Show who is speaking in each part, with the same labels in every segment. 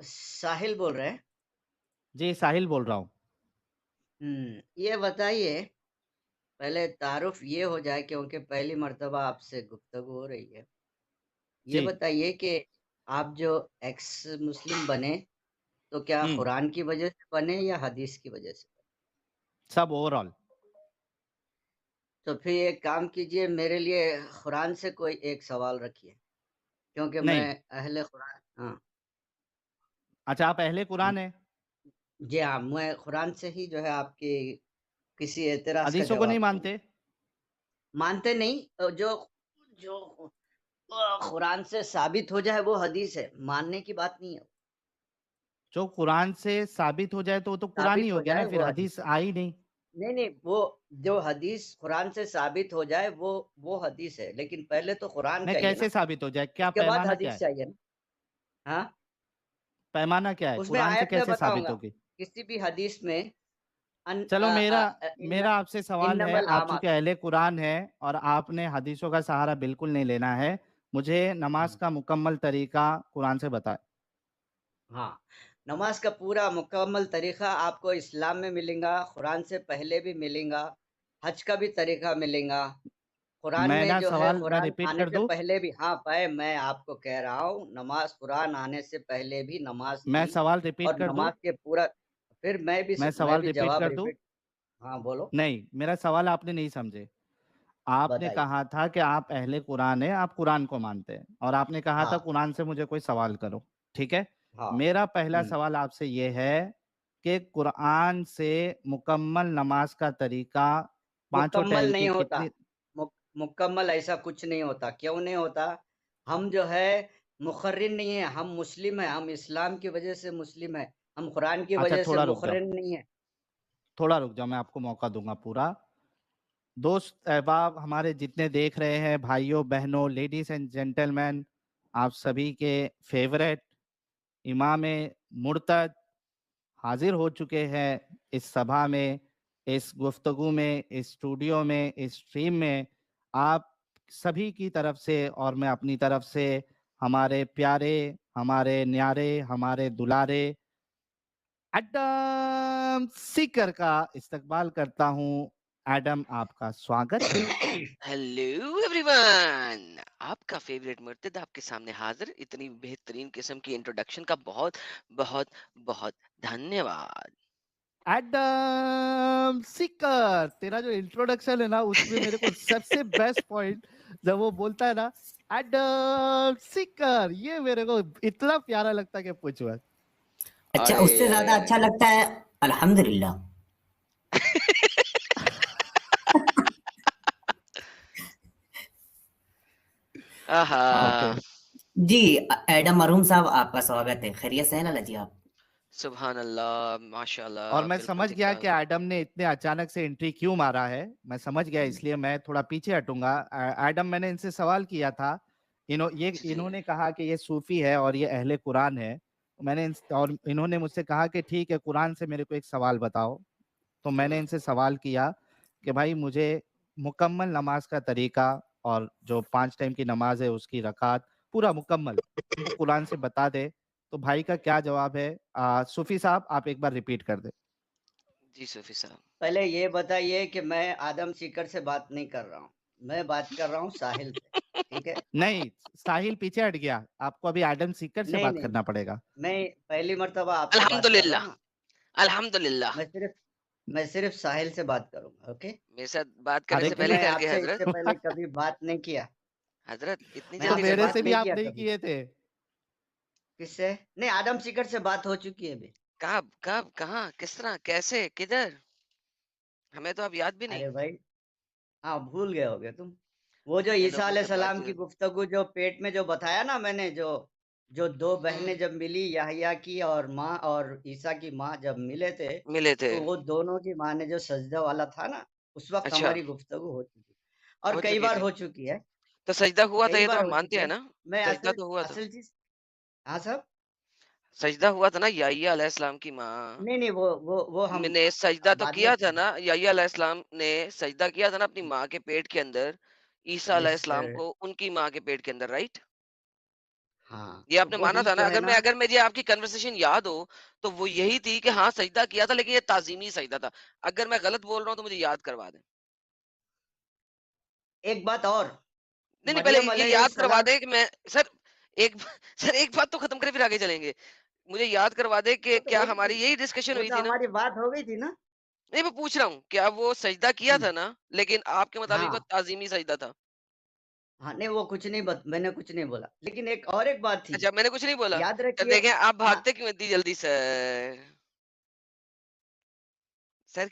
Speaker 1: साहिल बोल रहे हैं?
Speaker 2: जी साहिल बोल रहा हूँ।
Speaker 1: ये बताइए, पहले तारुफ ये हो जाए क्योंकि पहली मर्तबा आपसे गुफ्तगू हो रही है। ये
Speaker 2: जी।
Speaker 1: बताइए कि आप जो एक्स मुस्लिम बने, तो क्या कुरान की वजह से बने या हदीस की वजह से बने?
Speaker 2: सब ओवरऑल।
Speaker 1: तो फिर एक काम कीजिए, मेरे लिए कुरान से कोई एक सवाल रखिए, क्योंकि मैं
Speaker 2: नहीं।
Speaker 1: अहले कुरान। हाँ।
Speaker 2: अच्छा आप अहले कुरान है,
Speaker 1: जी हाँ, मैं कुरान से ही जो है आपकी किसी एतराज का
Speaker 2: हदीसों को नहीं
Speaker 1: जवाब दूंगा।
Speaker 2: मानते।
Speaker 1: मानते नहीं, जो जो कुरान से साबित हो जाए वो हदीस है, मानने की बात नहीं है।
Speaker 2: जो कुरान से साबित हो जाए तो वो तो कुरान ही
Speaker 1: साबित
Speaker 2: हो
Speaker 1: हो
Speaker 2: गया ना,
Speaker 1: जाए
Speaker 2: फिर
Speaker 1: वो हदीस।
Speaker 2: हदीस आई नहीं।
Speaker 1: नहीं नहीं, वो जो हदीस कुरान से साबित हो जाए वो हदीस है, लेकिन पहले तो कुरान
Speaker 2: नहीं
Speaker 1: चाहिए
Speaker 2: कैसे
Speaker 1: ना,
Speaker 2: साबित हो जाए, क्या
Speaker 1: उसके बाद
Speaker 2: पैमाना क्या
Speaker 1: हदीस
Speaker 2: है?
Speaker 1: चाहिए ना। हाँ,
Speaker 2: पैमाना क्या है,
Speaker 1: उसमें
Speaker 2: कुरान से
Speaker 1: आयत में
Speaker 2: कैसे साबित
Speaker 1: बताऊंगा,
Speaker 2: होगी?
Speaker 1: किसी भी हदीस में
Speaker 2: चलो मेरा मेरा आपसे सवाल है,
Speaker 1: इन्नमल
Speaker 2: आप
Speaker 1: आमाल।
Speaker 2: चूंकि अहले कुरान है और आपने हदीसों का सहारा बिल्कुल नहीं लेना है, मुझे नमाज का मुकम्मल तरीका कुरान से बताए।
Speaker 1: हाँ, नमाज का पूरा मुकम्मल तरीका आपको इस्लाम में मिलेगा, कुरान से पहले भी मिलेगा, हज का भी तरीका मिलेगा, कुरान
Speaker 2: मैं
Speaker 1: में
Speaker 2: ना
Speaker 1: जो है,
Speaker 2: सवाल मैं
Speaker 1: कुरान
Speaker 2: रिपीट
Speaker 1: आने
Speaker 2: कर
Speaker 1: से
Speaker 2: दूं,
Speaker 1: पहले भी। हाँ, मैं आपको कह रहा हूँ, नमाज कुरान आने से पहले भी नमाज
Speaker 2: मैं
Speaker 1: थी।
Speaker 2: सवाल रिपीट
Speaker 1: और
Speaker 2: कर दूं,
Speaker 1: नमाज के पूरा, फिर
Speaker 2: मैं
Speaker 1: मैं
Speaker 2: सवाल
Speaker 1: भी
Speaker 2: रिपीट
Speaker 1: जवाब
Speaker 2: कर दूं।
Speaker 1: रिपीट। हाँ, बोलो।
Speaker 2: नहीं, मेरा सवाल आपने नहीं समझे। आपने
Speaker 1: बताइए।
Speaker 2: कहा था कि आप अहले कुरान है, आप कुरान को मानते हैं और आपने कहा था
Speaker 1: हाँ।
Speaker 2: कुरान से मुझे कोई सवाल करो। ठीक है,
Speaker 1: हाँ।
Speaker 2: मेरा पहला
Speaker 1: हम्म।
Speaker 2: सवाल आपसे ये है कि कुरान से मुकम्मल नमाज का तरीका पांचों
Speaker 1: मुकम्मल
Speaker 2: टाइम
Speaker 1: नहीं
Speaker 2: की
Speaker 1: होता।
Speaker 2: कितनी?
Speaker 1: मुकम्मल ऐसा कुछ नहीं होता। क्यों नहीं होता? हम जो है मुखर्रिन नहीं है, हम मुस्लिम है, हम इस्लाम की वजह से मुस्लिम है, हम कुरान की
Speaker 2: अच्छा
Speaker 1: वजह से
Speaker 2: थोड़ा रुक जाओ,
Speaker 1: मुखर्रिन नहीं है।
Speaker 2: थोड़ा रुक जाओ, मैं आपको मौका दूंगा पूरा। दोस्त अहबाब हमारे जितने देख रहे हैं, भाइयों बहनों, लेडीज एंड जेंटलमैन, आप सभी के फेवरेट इमाम मुर्तद हाजिर हो चुके हैं इस सभा में, इस गुफ्तगू में, इस स्टूडियो में, इस स्ट्रीम में। आप सभी की तरफ से और मैं अपनी तरफ से हमारे प्यारे, हमारे न्यारे, हमारे दुलारे एडम सीकर का इस्तकबाल करता हूं। एडम आपका स्वागत।
Speaker 3: हेलो एवरीवन, आपका फेवरेट मुर्तद आपके सामने हाजिर। इतनी बेहतरीन किस्म की इंट्रोडक्शन का बहुत बहुत बहुत धन्यवाद।
Speaker 2: एडम सीकर, तेरा जो इंट्रोडक्शन है ना, उसमें मेरे को सबसे बेस्ट पॉइंट जब वो बोलता है ना एडम सीकर, ये मेरे को इतना प्यारा लगता है कि पूछ मत।
Speaker 4: अच्छा,
Speaker 3: अरे
Speaker 4: उससे
Speaker 3: अरे
Speaker 4: ज्यादा
Speaker 3: अरे
Speaker 4: अच्छा लगता है अल्हम्दुलिल्लाह।
Speaker 3: आहा,
Speaker 2: ओके।
Speaker 4: जी, एडम मरहूम साहब, आपका स्वागत है। खैरियत से हैं लाला जी आप?
Speaker 3: सुभान अल्लाह,
Speaker 2: और
Speaker 3: माशाल्लाह,
Speaker 2: मैं
Speaker 3: बिल्कुल
Speaker 2: समझ
Speaker 3: ठीक
Speaker 2: गया
Speaker 3: ठाक।
Speaker 2: कि एडम ने इतने अचानक से एंट्री क्यों मारा है, मैं समझ गया, इसलिए मैं थोड़ा पीछे हटूंगा। एडम, मैंने इनसे सवाल किया था,
Speaker 3: जी जी।
Speaker 2: इन्होंने कहा कि ये सूफी है और ये अहले कुरान है। और इन्होंने मुझसे कहा कि ठीक है, कुरान से मेरे को एक सवाल बताओ। तो मैंने इनसे सवाल किया कि भाई मुझे मुकम्मल नमाज का तरीका और जो 5 टाइम की नमाज है उसकी रकात पूरा मुकम्मल वो कुरान से बता दे। तो भाई का क्या जवाब है? सूफी साहब आप एक बार रिपीट कर दे।
Speaker 3: जी सूफी साहब।
Speaker 1: पहले ये बताइए कि मैं आदम सीकर से बात नहीं कर रहा हूँ, मैं बात कर रहा हूँ साहिल से। ठीक है?
Speaker 2: नहीं, साहिल पीछे हट गया, आपको अभी एडम सीकर से
Speaker 1: नहीं
Speaker 2: बात
Speaker 1: नहीं,
Speaker 2: करना पड़ेगा।
Speaker 1: मैं पहली मर्तबा आपसे बात कर रहा हूँ
Speaker 3: अल्हम्दुलिल्लाह,
Speaker 1: ना।
Speaker 3: अल्हम्दुलिल्लाह।
Speaker 1: मैं सिर्फ मैं सिर्फ साहिल से बात करूंगा। ओके?
Speaker 3: मेरे साथ बात करने
Speaker 2: अरे
Speaker 3: से पहले
Speaker 1: मैंने
Speaker 3: कर गए
Speaker 1: आपसे इससे
Speaker 3: हजरत।
Speaker 1: पहले कभी बात नहीं किया।
Speaker 3: हजरत इतनी
Speaker 1: मैं
Speaker 2: तो
Speaker 3: जल्दी
Speaker 1: आपसे
Speaker 3: कर
Speaker 2: मेरे
Speaker 3: दिया
Speaker 1: बात
Speaker 2: से भी
Speaker 3: तुमने?
Speaker 1: नहीं
Speaker 2: आप
Speaker 1: किया
Speaker 2: नहीं
Speaker 1: कभी।
Speaker 2: किए थे।
Speaker 1: किससे? नहीं, आदम सीकर से बात हो चुकी है अभी।
Speaker 3: कब कब कहाँ किस तरह कैसे किधर? हमें तो अब याद भी नहीं।
Speaker 1: अरे भाई, हाँ, भूल गए होगे तुम। वो जो
Speaker 3: इतने
Speaker 1: ईसा
Speaker 3: लोगों
Speaker 1: अलैहि
Speaker 3: से
Speaker 1: सलाम की
Speaker 3: बातचीत।
Speaker 1: गुफ्तगू, जो पेट में जो बताया ना मैंने, जो जो दो बहनें जब मिली, याह्या की और माँ, और ईसा की माँ जब मिले थे,
Speaker 3: मिले थे।
Speaker 1: तो वो दोनों की माँ ने जो सजदा वाला था ना, उस वक्त
Speaker 3: अच्छा,
Speaker 1: हमारी गुफ्तगू हो चुकी, और
Speaker 3: हो
Speaker 1: कई
Speaker 3: चुकी
Speaker 1: बार
Speaker 3: थी।
Speaker 1: हो चुकी है।
Speaker 3: तो सजदा हुआ था,
Speaker 1: कई
Speaker 3: ये तो
Speaker 1: बार
Speaker 3: हम
Speaker 1: हो
Speaker 3: मानते
Speaker 1: चुकी
Speaker 3: हैं
Speaker 1: है।
Speaker 3: ना।
Speaker 1: मैं
Speaker 3: सजदा
Speaker 1: असल
Speaker 3: तो हुआ था।
Speaker 1: असल चीज। हाँ साहब।
Speaker 3: सजदा हुआ था ना, याह्या अलैहिस्सलाम की माँ
Speaker 1: नहीं नहीं, वो हम
Speaker 3: ने सजदा तो
Speaker 1: बाद में।
Speaker 3: किया था ना। याह्या अलैहिस्सलाम ने सजदा किया था ना अपनी माँ के पेट के अंदर, ईसा
Speaker 1: यस
Speaker 3: अलैहिस्सलाम
Speaker 1: सर।
Speaker 3: को उनकी माँ के पेट के अंदर, राइट?
Speaker 1: हाँ,
Speaker 3: یہ آپ
Speaker 1: तो
Speaker 3: نے مانا
Speaker 1: वही
Speaker 3: تھا نا.
Speaker 1: जो है ना,
Speaker 3: اگر مجھے آپ کی کنورسیشن یاد ہو تو وہ یہی تھی کہ ہاں سجدہ کیا تھا لیکن یہ تعظیمی سجدہ تھا. اگر میں غلط بول رہا ہوں تو مجھے یاد کروا دیں.
Speaker 1: ایک بات اور,
Speaker 3: نہیں پہلے
Speaker 1: مریم
Speaker 3: یہ
Speaker 1: علیہ
Speaker 3: یاد کروا
Speaker 1: السلام,
Speaker 3: دے کہ میں ایک سر ایک بات تو ختم کرے پھر آگے چلیں گے. مجھے یاد کروا دے کہ
Speaker 1: وہ تو
Speaker 3: کیا
Speaker 1: ہو گئی
Speaker 3: ہماری
Speaker 1: تھی,
Speaker 3: یہی ڈسکشن
Speaker 1: وہ
Speaker 3: ہوئی
Speaker 1: تو
Speaker 3: تھی نا.
Speaker 1: ہماری بات ہو گئی تھی نا.
Speaker 3: نہیں میں پوچھ رہا ہوں کیا وہ سجدہ کیا تھا نا لیکن آپ کے مطابق وہ
Speaker 1: ہاں
Speaker 3: تعظیمی سجدہ تھا.
Speaker 1: ہاں, نہیں وہ کچھ نہیں میں نے کچھ نہیں بولا, لیکن ایک بات تھی,
Speaker 3: اچھا میں نے کچھ نہیں بولا.
Speaker 1: یاد
Speaker 3: سر
Speaker 1: رکھیے.
Speaker 3: دیکھیں آپ
Speaker 1: ہاں,
Speaker 3: بھاگتے کیوں اتنی جلدی سر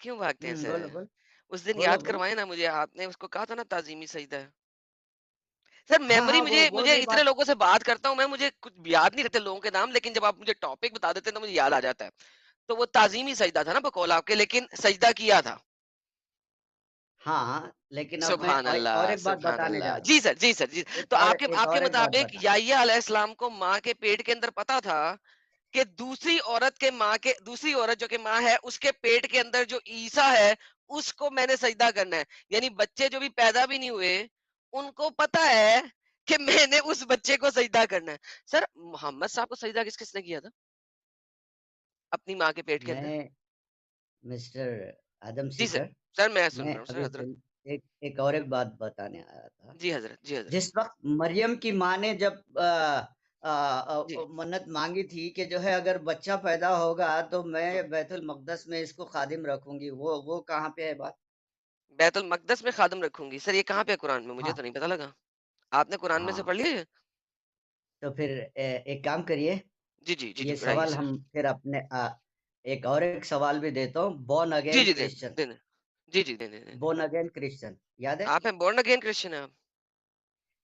Speaker 3: کیوں بھاگتے ہیں سر.
Speaker 1: بولو بولو
Speaker 3: اس دن
Speaker 1: بولو
Speaker 3: یاد
Speaker 1: بولو.
Speaker 3: کروائے نا مجھے, آپ نے اس کو کہا تھا نا تعظیمی سجدہ ہے. سر
Speaker 1: ہاں
Speaker 3: میموری
Speaker 1: ہاں, وہ
Speaker 3: مجھے
Speaker 1: نہیں
Speaker 3: اتنے
Speaker 1: بات.
Speaker 3: لوگوں سے بات کرتا ہوں میں, مجھے کچھ یاد نہیں رہتے لوگوں کے نام, لیکن جب آپ مجھے ٹاپک بتا دیتے ہیں تو مجھے یاد آ جاتا ہے. تو وہ تعظیمی سجدہ تھا نا بقول آپ کے, لیکن سجدہ کیا تھا.
Speaker 1: ہاں ہاں, لیکن اب میں
Speaker 3: سبحان
Speaker 1: اور
Speaker 3: اللہ
Speaker 1: ایک بات
Speaker 3: سبحان
Speaker 1: بتانے
Speaker 3: اللہ.
Speaker 1: جا رہا
Speaker 3: جی سر جی سر جی.
Speaker 1: ہوں,
Speaker 3: تو
Speaker 1: ایک
Speaker 3: آپ
Speaker 1: اور
Speaker 3: کے
Speaker 1: ایک بات
Speaker 3: مطابق
Speaker 1: بتا.
Speaker 3: یحییٰ علیہ السلام کو ماں کے پیٹ کے اندر پتا تھا کہ دوسری عورت جو کہ ماں ہے اس کے پیٹ کے اندر جو عیسیٰ ہے اس کو میں نے سجدہ کرنا ہے. یعنی بچے جو بھی پیدا بھی نہیں ہوئے ان کو پتا ہے کہ میں نے اس بچے کو سجدہ کرنا ہے. سر محمد صاحب کو سجدہ کس کس نے کیا تھا اپنی ماں کے پیٹ کے اندر؟
Speaker 1: میں مسٹر آدم
Speaker 3: جی سر
Speaker 1: سیکر,
Speaker 3: سر میں سن
Speaker 1: میں
Speaker 3: رہا ہوں سر
Speaker 1: ابھی
Speaker 3: حضرت.
Speaker 1: ایک اور ایک بات بتانے آیا تھا.
Speaker 3: جی حضرت جی حضرت
Speaker 1: جس وقت مریم کی ماں نے جب
Speaker 3: جی
Speaker 1: منت مانگی تھی کہ جو ہے اگر بچہ پیدا ہوگا تو میں بیت المقدس میں اس کو خادم رکھوں گی, وہ کہاں پہ ہے بات؟
Speaker 3: بیت المقدس میں خادم رکھوں گی. سر یہ کہاں پہ ہے قرآن میں؟ مجھے
Speaker 1: ہاں
Speaker 3: تو نہیں پتا لگا. آپ نے قرآن میں سے
Speaker 1: ہاں,
Speaker 3: پڑھ لیا ہے؟
Speaker 1: تو پھر ایک کام کریے,
Speaker 3: جی جی جی
Speaker 1: یہ
Speaker 3: جی پڑھائیے
Speaker 1: سوال
Speaker 3: سر.
Speaker 1: ہم پھر اپنے ایک سوال بھی دیتا ہوں. بورن
Speaker 3: جی
Speaker 1: اگین
Speaker 3: جی دیں
Speaker 1: کرسچن,
Speaker 3: دیں دیں. جی جی دیں دیں دیں.
Speaker 1: بورن اگین کرسچن یاد ہے؟
Speaker 3: آپ ہیں بورن اگین کرسچن ہیں آپ؟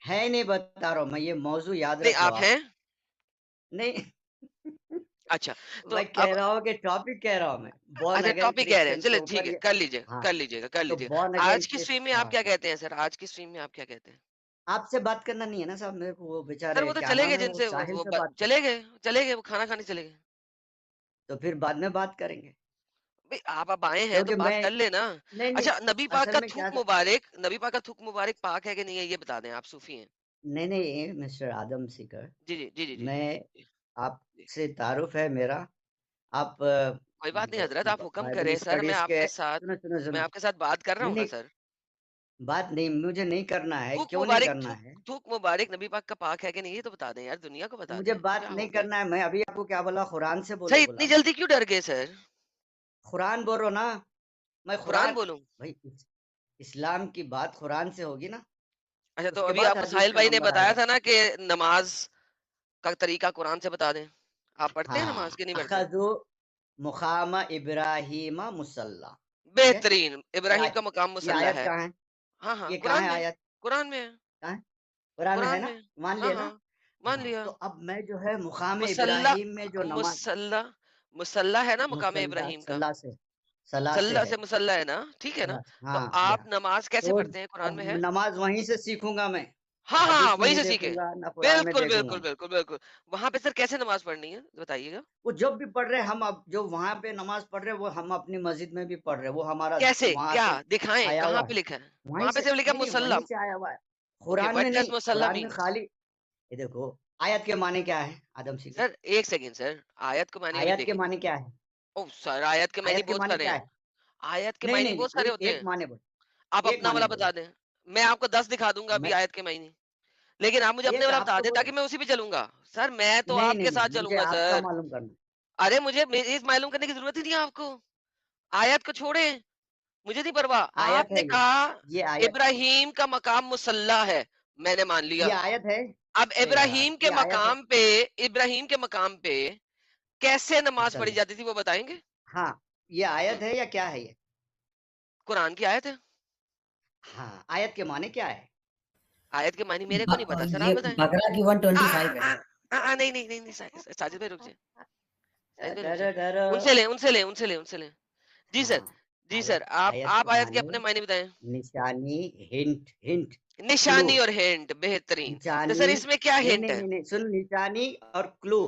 Speaker 1: ہے نہیں, بتا رہا ہوں میں, یہ موضوع یاد
Speaker 3: نہیں
Speaker 1: رکھ لو
Speaker 3: آپ
Speaker 1: آپ.
Speaker 3: ہیں.
Speaker 1: نہیں
Speaker 3: اچھا تو
Speaker 1: میں
Speaker 3: اب
Speaker 1: کہہ رہا ہوں کہ ٹاپک کہہ رہا ہوں میں, بورن
Speaker 3: اچھا
Speaker 1: اگین
Speaker 3: ٹاپک کہہ رہے ہیں,
Speaker 1: کرسچن کے
Speaker 3: چلے ٹھیک
Speaker 1: اوپر
Speaker 3: ہے
Speaker 1: یہ.
Speaker 3: کر لیجیے
Speaker 1: ہاں,
Speaker 3: کر لیجیے گا کر
Speaker 1: تو
Speaker 3: لیجیے.
Speaker 1: بورن اگین
Speaker 3: آج کی
Speaker 1: کرسچن,
Speaker 3: اسٹریم میں آپ
Speaker 1: ہاں,
Speaker 3: کیا کہتے ہیں سر؟ آج کی اسٹریم میں آپ کیا کہتے ہیں؟
Speaker 1: آپ سے بات کرنا نہیں ہے نا صاحب میرے کو, وہ
Speaker 3: سر
Speaker 1: بیچارے
Speaker 3: وہ تو
Speaker 1: کیا
Speaker 3: چلے
Speaker 1: نام
Speaker 3: گئے
Speaker 1: ہے,
Speaker 3: جن
Speaker 1: وہ
Speaker 3: سے
Speaker 1: ساحل سے بات کر.
Speaker 3: چلے گئے وہ کھانا کھانے چلے گئے.
Speaker 1: تو پھر بعد میں بات کریں گے,
Speaker 3: بھئی آپ آئے ہیں تو
Speaker 1: کیونکہ
Speaker 3: بات
Speaker 1: میں
Speaker 3: کر لیں نا.
Speaker 1: نہیں نہیں,
Speaker 3: اچھا نبی پاک
Speaker 1: اصل
Speaker 3: کا
Speaker 1: میں کیا,
Speaker 3: تھوک مبارک, نبی پاک کا تھوک مبارک پاک ہے کہ نہیں ہے یہ بتا دیں. آپ صوفی ہیں.
Speaker 1: نہیں نہیں مسٹر آدم سیکر,
Speaker 3: جی جی جی جی جی
Speaker 1: میں
Speaker 3: جی
Speaker 1: آپ
Speaker 3: جی.
Speaker 1: سے تعارف ہے میرا, آپ
Speaker 3: کوئی بات نہیں حضرت, آپ حکم
Speaker 1: بائبل
Speaker 3: کریں سر.
Speaker 1: اسٹڈیز کے, سنو
Speaker 3: میں
Speaker 1: سنو,
Speaker 3: آپ کے ساتھ بات کر رہا
Speaker 1: نہیں
Speaker 3: ہوں نا
Speaker 1: نہیں,
Speaker 3: سر.
Speaker 1: بات نہیں, مجھے نہیں کرنا ہے,
Speaker 3: تھوک
Speaker 1: کیوں نہیں
Speaker 3: مبارک
Speaker 1: کرنا ہے,
Speaker 3: تھوک مبارک نبی پاک کا پاک ہے کہ نہیں یہ تو بتا دیں یار, دنیا کو بتا
Speaker 1: مجھے
Speaker 3: دیں
Speaker 1: بات
Speaker 3: کیا
Speaker 1: نہیں
Speaker 3: ہو گیا.
Speaker 1: کرنا ہے. میں ابھی آپ کو کیا بولا, قرآن سے
Speaker 3: سر
Speaker 1: بولو
Speaker 3: اتنی
Speaker 1: بولا,
Speaker 3: جلدی کیوں ڈر گئے سر؟
Speaker 1: قرآن بول رہا ہوں نا میں,
Speaker 3: قرآن
Speaker 1: قرآن
Speaker 3: بولوں.
Speaker 1: بھائی, اسلام کی بات قرآن سے ہوگی نا,
Speaker 3: اچھا
Speaker 1: اس
Speaker 3: تو
Speaker 1: کے
Speaker 3: ابھی
Speaker 1: بعد
Speaker 3: آپ کو
Speaker 1: حدیث
Speaker 3: ساحل
Speaker 1: کا
Speaker 3: بھائی نے
Speaker 1: نمبر آئے
Speaker 3: بتایا
Speaker 1: گا.
Speaker 3: تھا نا کہ نماز کا طریقہ قرآن سے بتا دیں. آپ پڑھتے ہیں
Speaker 1: ہاں,
Speaker 3: نماز کے نہیں پڑھتے؟
Speaker 1: اخذو مقام ابراہیم مصلی, ٹھیک ہے,
Speaker 3: بہترین. ابراہیم کا مقام
Speaker 1: یہ
Speaker 3: مسلح
Speaker 1: آیت
Speaker 3: ہے.
Speaker 1: کہاں ہے,
Speaker 3: ہاں ہاں
Speaker 1: یہ کہاں
Speaker 3: قرآن
Speaker 1: ہے
Speaker 3: میں.
Speaker 1: آیت,
Speaker 3: قرآن میں ہے.
Speaker 1: کہاں ہے؟ قرآن میں ہے
Speaker 3: قرآن
Speaker 1: نا,
Speaker 3: میں.
Speaker 1: مان
Speaker 3: ہاں
Speaker 1: لیے نا.
Speaker 3: ہاں مان
Speaker 1: ہاں,
Speaker 3: لیا.
Speaker 1: تو اب میں جو ہے مقام
Speaker 3: مسلح
Speaker 1: ابراہیم میں جو نماز,
Speaker 3: مسلح ہے نا مقام
Speaker 1: مصلی
Speaker 3: ابراہیم کا.
Speaker 1: صلاح سے, صلاح سے
Speaker 3: سلح
Speaker 1: ہے,
Speaker 3: سے مسلح ہے نا, ٹھیک ہے نا. تو
Speaker 1: ہاں
Speaker 3: آپ نماز کیسے
Speaker 1: تو
Speaker 3: پڑھتے ہیں قرآن
Speaker 1: اب
Speaker 3: میں ہے؟
Speaker 1: نماز وہیں سے سیکھوں گا میں,
Speaker 3: ہاں ہاں
Speaker 1: حدیث میں
Speaker 3: وہیں
Speaker 1: نہیں
Speaker 3: سے
Speaker 1: دیکھوں
Speaker 3: سیکھیں.
Speaker 1: گا نہ قرآن میں
Speaker 3: بالکل
Speaker 1: دیکھوں گا.
Speaker 3: بالکل بالکل بالکل. وہاں پہ سر کیسے نماز پڑھنی ہے بتائیے گا.
Speaker 1: وہ جب بھی پڑھ رہے ہم, اب جو وہاں پہ نماز پڑھ رہے وہ ہم اپنی مسجد میں بھی پڑھ رہے, وہ ہمارا
Speaker 3: کیسے
Speaker 1: وہاں
Speaker 3: کیا
Speaker 1: سے
Speaker 3: دکھائیں,
Speaker 1: آیا
Speaker 3: کہاں
Speaker 1: ہوا
Speaker 3: پہ
Speaker 1: ہے,
Speaker 3: لکھا ہے؟
Speaker 1: وہیں
Speaker 3: وہاں پہ
Speaker 1: سے,
Speaker 3: صرف لکھا
Speaker 1: نہیں نہیں,
Speaker 3: مسلح.
Speaker 1: وہیں سے آیا ہوا ہے.
Speaker 3: اوکے
Speaker 1: قرآن
Speaker 3: وٹ
Speaker 1: میں
Speaker 3: ڈز
Speaker 1: نہیں,
Speaker 3: مسلح
Speaker 1: قرآن میں
Speaker 3: مینس؟
Speaker 1: خالی, یہ دیکھو آیت کے معنی کیا ہے آدم سیکھر,
Speaker 3: سر ایک سیکنڈ سر, آیت کو معنی ابھی
Speaker 1: آیت کے
Speaker 3: دیکھیں گے.
Speaker 1: معنی کیا ہے,
Speaker 3: او سر آیت کے معنی
Speaker 1: آیت کے
Speaker 3: بہت
Speaker 1: معنی
Speaker 3: سارے
Speaker 1: کیا
Speaker 3: ہیں.
Speaker 1: ہے,
Speaker 3: آیت کے
Speaker 1: نہیں
Speaker 3: معنی
Speaker 1: نہیں
Speaker 3: بہت
Speaker 1: نہیں,
Speaker 3: سارے
Speaker 1: وہی
Speaker 3: ہوتے
Speaker 1: ایک
Speaker 3: ہیں.
Speaker 1: معنی بول,
Speaker 3: آپ
Speaker 1: ایک
Speaker 3: اپنا
Speaker 1: معنی
Speaker 3: والا
Speaker 1: بولو.
Speaker 3: بتا دیں. میں آپ کو 10 دکھا دوں گا
Speaker 1: میں
Speaker 3: ابھی آیت کے معنی, لیکن آپ مجھے اپنے
Speaker 1: ایک
Speaker 3: والا
Speaker 1: آپ
Speaker 3: بتا
Speaker 1: تو
Speaker 3: دیں
Speaker 1: بولے,
Speaker 3: تاکہ میں اسی پہ چلوں گا. سر میں تو
Speaker 1: نہیں
Speaker 3: آپ
Speaker 1: نہیں
Speaker 3: کے
Speaker 1: نہیں,
Speaker 3: ساتھ چلوں
Speaker 1: مجھے
Speaker 3: گا
Speaker 1: آپ کا
Speaker 3: سر.
Speaker 1: معلوم کرنا.
Speaker 3: ارے مجھے اس معلوم کرنے کی ضرورت ہی نہیں ہے آپ کو. آیت کو چھوڑیں, مجھے نہیں پرواہ. آپ
Speaker 1: آیت
Speaker 3: نے
Speaker 1: ہے
Speaker 3: کہا
Speaker 1: یہ آیت,
Speaker 3: ابراہیم کا مقام مسلح ہے, میں نے مان لیا.
Speaker 1: یہ آیت ہے.
Speaker 3: اب
Speaker 1: ارے یار,
Speaker 3: ابراہیم کے
Speaker 1: یہ آیت ہے,
Speaker 3: مقام پہ کیسے نماز پڑھی
Speaker 1: مسلح,
Speaker 3: جاتی تھی وہ بتائیں گے؟
Speaker 1: ہاں, یہ
Speaker 3: ہم،
Speaker 1: آیت ہے یا کیا ہے یہ,
Speaker 3: قرآن کی آیت ہے.
Speaker 1: ہاں, آیت کے معنی کیا ہے,
Speaker 3: آیت کے معنی میرے کو نہیں پتا سر, آپ
Speaker 4: یہ
Speaker 3: بتائیں.
Speaker 4: بقرہ کی 125 ہے.
Speaker 3: نہیں نہیں نہیں نہیں ساجد بھائی رک جائیں, ساجد بھائی رک
Speaker 1: ڈرو
Speaker 3: جائیں.
Speaker 1: ڈرو.
Speaker 3: ان سے لیں. جی سر,
Speaker 1: ہاں,
Speaker 3: جی
Speaker 1: آیت,
Speaker 3: سر,
Speaker 1: آیت
Speaker 3: آپ
Speaker 1: کے
Speaker 3: آیت کے
Speaker 1: معنی
Speaker 3: اپنے معنی بتائیں.
Speaker 1: نشانی, ہنٹ, ہنٹ, کلو,
Speaker 3: نشانی اور ہینٹ, بہترین. تو سر
Speaker 1: نشانی,
Speaker 3: اس میں کیا
Speaker 1: نہیں
Speaker 3: ہینٹ
Speaker 1: نہیں
Speaker 3: ہے؟
Speaker 1: نہیں نہیں, سن, نشانی اور کلو,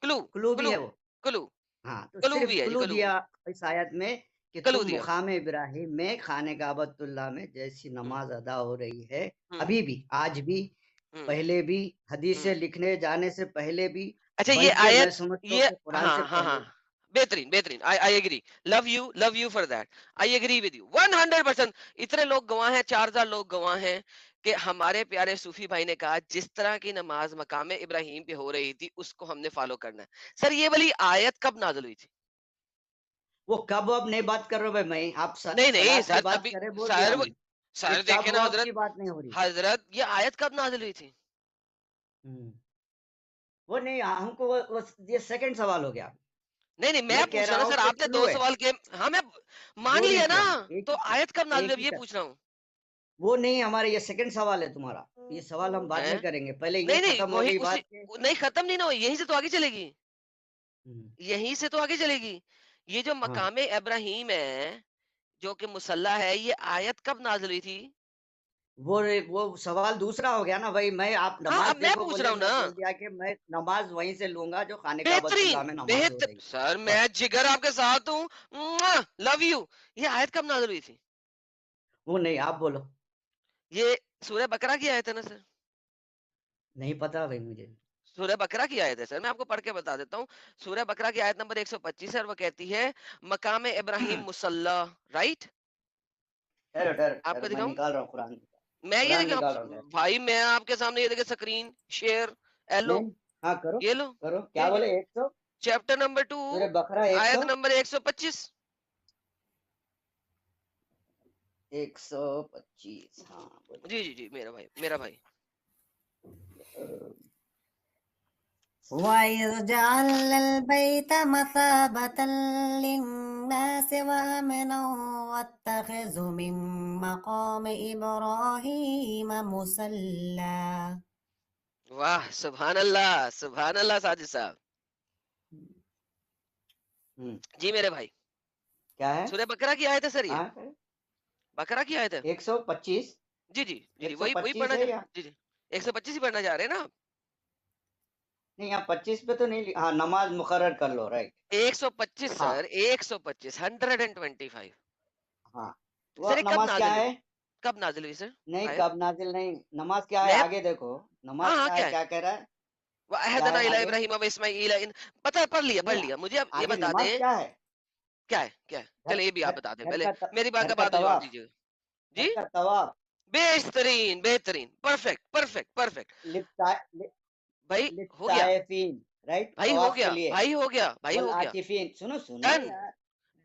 Speaker 3: کلو
Speaker 1: کلو بھی
Speaker 3: کلو
Speaker 1: ہے وہ.
Speaker 3: کلو
Speaker 1: ہاں, تو
Speaker 3: کلو
Speaker 1: صرف
Speaker 3: بھی ہے جی,
Speaker 1: کلو
Speaker 3: کلو
Speaker 1: دیا اس آیت میں کہ
Speaker 3: کلو
Speaker 1: تم
Speaker 3: دیا.
Speaker 1: مقام ابراہیم میں خانہ کعبۃ اللہ میں جیسی نماز ادا ہو رہی ہے
Speaker 3: ہم،
Speaker 1: ابھی بھی, آج بھی, पहले भी, हदीस से लिखने जाने से पहले भी,
Speaker 3: अच्छा ये
Speaker 1: बल्कि मैं
Speaker 3: आयत
Speaker 1: समझता हूँ
Speaker 3: ये
Speaker 1: कि कुरान
Speaker 3: हाँ
Speaker 1: से
Speaker 3: हाँ
Speaker 1: पहले
Speaker 3: हाँ
Speaker 1: भी।
Speaker 3: बेहतरीन बेहतरीन I agree love you for that I agree with you 100%। इतने लोग गवाह हैं 4000 लोग गवाह हैं कि हमारे प्यारे सूफी भाई ने कहा जिस तरह की नमाज मकाम इब्राहिम पे हो रही थी उसको हमने फॉलो करना है। सर ये वाली आयत कब नाज़िल हुई थी?
Speaker 1: वो कब अब नहीं बात कर रहे हो भाई, मैं आप
Speaker 3: नहीं नहीं
Speaker 1: सलाद की
Speaker 3: सर
Speaker 1: बात
Speaker 3: तभी
Speaker 1: करे बोल दिया
Speaker 3: सर
Speaker 1: मैं। ये
Speaker 3: सर
Speaker 1: कब
Speaker 3: देखे ना
Speaker 1: वब
Speaker 3: हजरत
Speaker 1: की बात नहीं हो रही।
Speaker 3: हजरत ये आयत कब नाज़िल हुई थी?
Speaker 1: हम्म, वो नहीं, हमको ये सेकंड सवाल हो गया।
Speaker 3: नहीं नहीं मैं
Speaker 1: मैं कह
Speaker 3: पूछ रहा
Speaker 1: रहा
Speaker 3: हूँ
Speaker 1: हूँ
Speaker 3: सर
Speaker 1: कि
Speaker 3: आपने
Speaker 1: फ्लू
Speaker 3: 2
Speaker 1: है,
Speaker 3: सवाल के हाँ मैं मान
Speaker 1: 2 नहीं
Speaker 3: लिया
Speaker 1: किया
Speaker 3: ना।
Speaker 1: हमने, एक
Speaker 3: तो
Speaker 1: ही किया,
Speaker 3: आयत कब नाज़िल
Speaker 1: एक
Speaker 3: हुई
Speaker 1: ही
Speaker 3: ये
Speaker 1: कर।
Speaker 3: पूछ रहा हूँ
Speaker 1: वो नहीं, हमारे ये सेकंड सवाल है तुम्हारा, ये सवाल हम बाद में
Speaker 3: है।
Speaker 1: करेंगे, पहले ये
Speaker 3: नहीं नहीं
Speaker 1: खत्म हो
Speaker 3: वही
Speaker 1: गई
Speaker 3: उसी
Speaker 1: बात के।
Speaker 3: नहीं खत्म नहीं ना हुई यहीं से तो आगे चलेगी
Speaker 1: हम्म,
Speaker 3: यहीं से तो आगे चलेगी। ये जो
Speaker 1: हाँ,
Speaker 3: मकाम इब्राहिम है जो कि मुसल्ला है ये आयत कब नाज़िल हुई थी?
Speaker 1: वो सवाल दूसरा हो गया ना भाई। मैं आप
Speaker 3: हाँ
Speaker 1: नमाज
Speaker 3: अब मैं
Speaker 1: देखो
Speaker 3: पूछ रहा
Speaker 1: बोले,
Speaker 3: हूँ
Speaker 1: मैं
Speaker 3: ना।
Speaker 1: बोल दिया कि मैं नमाज वहीं से लूंगा जो खाने का
Speaker 3: बेहतरीन
Speaker 1: बतुल्ला में नमाज हो
Speaker 3: बेहतर
Speaker 1: रही।
Speaker 3: सर मैं
Speaker 1: बस,
Speaker 3: जिगर आपके साथ हूँ लव यू। ये आयत कब नाज़िल हुई थी?
Speaker 1: वो नहीं, आप बोलो।
Speaker 3: ये सूरह बकरा की आयत है ना सर?
Speaker 1: नहीं पता भाई मुझे।
Speaker 3: सूरह बकरा की आयत है सर मैं आपको पढ़ के बता देता हूँ। सूरह बकरा की आयत नंबर 125 है और वो कहती है मकाम इब्राहिम मुसल्ला राइट।
Speaker 1: ठहरो ठहरो
Speaker 3: आपको
Speaker 1: ठहरो, मैं
Speaker 3: दिखाऊं
Speaker 1: निकाल रहा हूँ कुरान।
Speaker 3: मैं ये
Speaker 1: कुरान
Speaker 3: देखिए
Speaker 1: निकाल रहा हूँ, ठहरो।
Speaker 3: भाई मैं आपके सामने ये देखिए स्क्रीन शेयर एलो
Speaker 1: नहीं, हाँ करो,
Speaker 3: ये लो
Speaker 1: करो, क्या
Speaker 3: ये
Speaker 1: बोले 100?
Speaker 3: चैप्टर नंबर 2
Speaker 1: सूरह बकरा 100,
Speaker 3: आयत नंबर 125।
Speaker 1: 125, हाँ बोलो।
Speaker 3: जी जी जी मेरा भाई
Speaker 4: وَإِذْ جَعَلْنَا الْبَيْتَ مَثَابَةً لِلنَّاسِ وَأَمْنًا وَاتَّخِذُوا مِن مَّقَامِ إِبْرَاهِيمَ مُصَلًّى
Speaker 3: वाह सुभान अल्लाह साजिद साहब।
Speaker 1: हम्म,
Speaker 3: जी मेरे भाई
Speaker 1: क्या है?
Speaker 3: सूरह बकरा की आयत है सर ये
Speaker 1: हाँ,
Speaker 3: बकरा की आयत है।
Speaker 1: 125,
Speaker 3: जी जी जी जी वही
Speaker 1: 125
Speaker 3: पढ़ना
Speaker 1: है
Speaker 3: चाह
Speaker 1: या
Speaker 3: जी जी 125 ही पढ़ना चाह रहे हैं ना आप?
Speaker 1: नहीं? यहाँ 25 पे तो नहीं हाँ, नमाज मुकर्रर कर लो, राइट।
Speaker 3: 125
Speaker 1: हाँ,
Speaker 3: सर 125 125
Speaker 1: हाँ, वो
Speaker 3: सर ये
Speaker 1: नमाज क्या है?
Speaker 3: कब नाजिल हुई सर
Speaker 1: नहीं,
Speaker 3: आयत?
Speaker 1: कब नाजिल नहीं, नमाज क्या है
Speaker 3: मैं
Speaker 1: आगे देखो।
Speaker 3: हाँ
Speaker 1: नमाज
Speaker 3: हाँ
Speaker 1: क्या है,
Speaker 3: क्या है
Speaker 1: क्या कह रहा है? क्या
Speaker 3: वअहदना
Speaker 1: है
Speaker 3: इला
Speaker 1: आगे?
Speaker 3: इब्राहिम व इस्माईल इन पता है पढ़
Speaker 1: नहीं,
Speaker 3: लिया मुझे अब ये
Speaker 1: आगे
Speaker 3: बता
Speaker 1: नमाज
Speaker 3: दें
Speaker 1: क्या है?
Speaker 3: क्या है
Speaker 1: घर
Speaker 3: चलिए ये भी आप
Speaker 1: घर
Speaker 3: बता दें
Speaker 1: घर
Speaker 3: पहले
Speaker 1: का
Speaker 3: मेरी बात
Speaker 1: घर
Speaker 3: का
Speaker 1: का
Speaker 3: बाद में जवाब
Speaker 1: तवाफ,
Speaker 3: दीजिएगा।
Speaker 1: घर
Speaker 3: जी
Speaker 1: का तवाफ,
Speaker 3: बेहतरीन बेहतरीन परफेक्ट परफेक्ट परफेक्ट
Speaker 1: लिप्ता
Speaker 3: भाई हो गया
Speaker 1: लिप्तायफीन, राइट,
Speaker 3: भाई हो
Speaker 1: तवाफ के
Speaker 3: गया
Speaker 1: लिए।
Speaker 3: भाई हो गया भाई
Speaker 1: वल
Speaker 3: हो गया
Speaker 1: आकिफीन, सुनो सुनो
Speaker 3: डन
Speaker 1: यार, सुनो